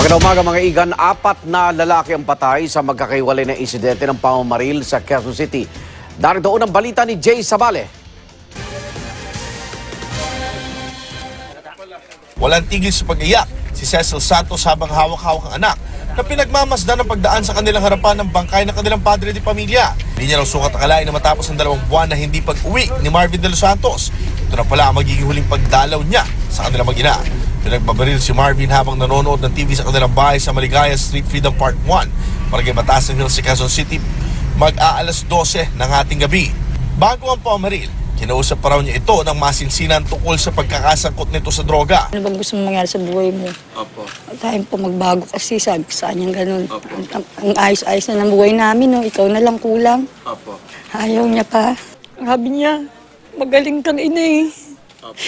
Magandang umaga mga igan, 4 na lalaki ang patay sa magkakaiwalay na insidente ng pamamaril sa Quezon City. Darito unang balita ni Jay Sabale. Walang tigil sa pag-iyak si Cecil Santos habang hawak-hawak ang anak na pinagmamasdan ng pagdaan sa kanilang harapan ng bangkay ng kanilang padre de pamilya. Hindi niya raw sukat akalain na matapos ang 2 buwan na hindi pag-uwi ni Marvin de los Santos. Ito na pala ang magiging huling pagdalaw niya sa kanilang mag-ina. Pinagbabaril si Marvin habang nanonood ng TV sa kanilang bahay sa Maligaya Street, Freedom Park 1. Barangay Batasan Hills, Quezon City, mag-aalas 12 ng ating gabi. Bago ang pamamaril, kinausap pa raw niya ito ng masinsinan tungkol sa pagkakasangkot nito sa droga. Ano bang gusto mong mangyari sa buhay mo? Opo. Tayo po magbago kasi sabi ko sa kanya ganun. Opo. Ang ayos-ayos na ng buhay namin, no? Ikaw na lang kulang. Opo. Ayaw niya pa. Sabi niya, magaling kang ina eh. Opo.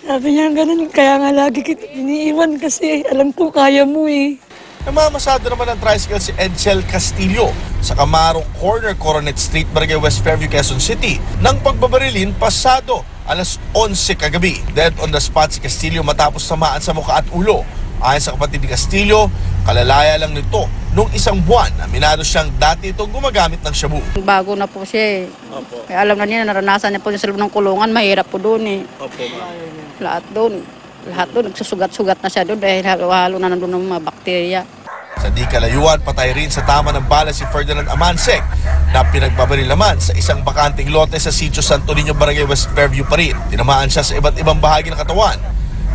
Sabi niya ganun, kaya nga lagi kita iniiwan kasi alam ko kaya mo eh. Namamasada naman ng tricycle si Edsel Castillo sa Camaro Corner, Coronet Street, Barangay West Fairview, Quezon City nang pagbabarilin pasado alas 11 kagabi. Dead on the spot si Castillo matapos tamaan sa mukha at ulo. Ayon sa kapatid ni Castillo, kalalaya lang nito nung 1 buwan. Aminado siyang dati itong gumagamit ng shabu. Bago na po siya eh. Opo. Kaya alam na niya, naranasan niya po sa loob ng kulungan, mahirap po doon eh. Opo. Lahat doon. Lahat doon, nagsusugat-sugat na siya doon dahil halo na nandun ng mga bakterya. Sa di kalayuan, patay rin sa tama ng bala si Ferdinand Amansek na pinagbabaril naman sa isang bakanting lote sa Sitio Santo Niño, Barangay West Fairview pa rin. Tinamaan siya sa iba't ibang bahagi ng katawan.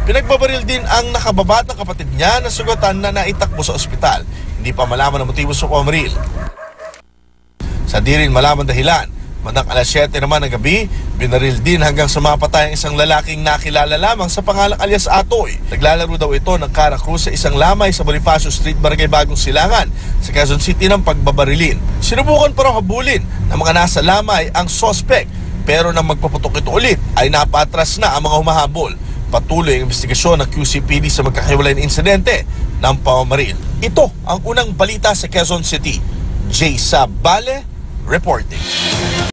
Pinagbabaril din ang nakababat ng kapatid niya na sugatan na naitakbo sa ospital. Hindi pa malaman ang motibo sa pamamaril. Sa di rin malaman dahilan, bandang alas 7 naman ng gabi, binaril din hanggang sa mapatay ang isang lalaking nakilala lamang sa pangalang alias Atoy. Naglalaro daw ito ng Cara Cruz sa isang lamay sa Bonifacio Street, Barangay Bagong Silangan sa Quezon City ng pagbabarilin. Sinubukan pa raw habulin ng mga nasa lamay ang suspect, pero nang magpaputok ito ulit ay napatras na ang mga humahabol. Patuloy ang investigasyon ng QCPD sa magkakahiwalay na insidente ng pamamaril. Ito ang unang balita sa Quezon City. Jay Sabale reporting.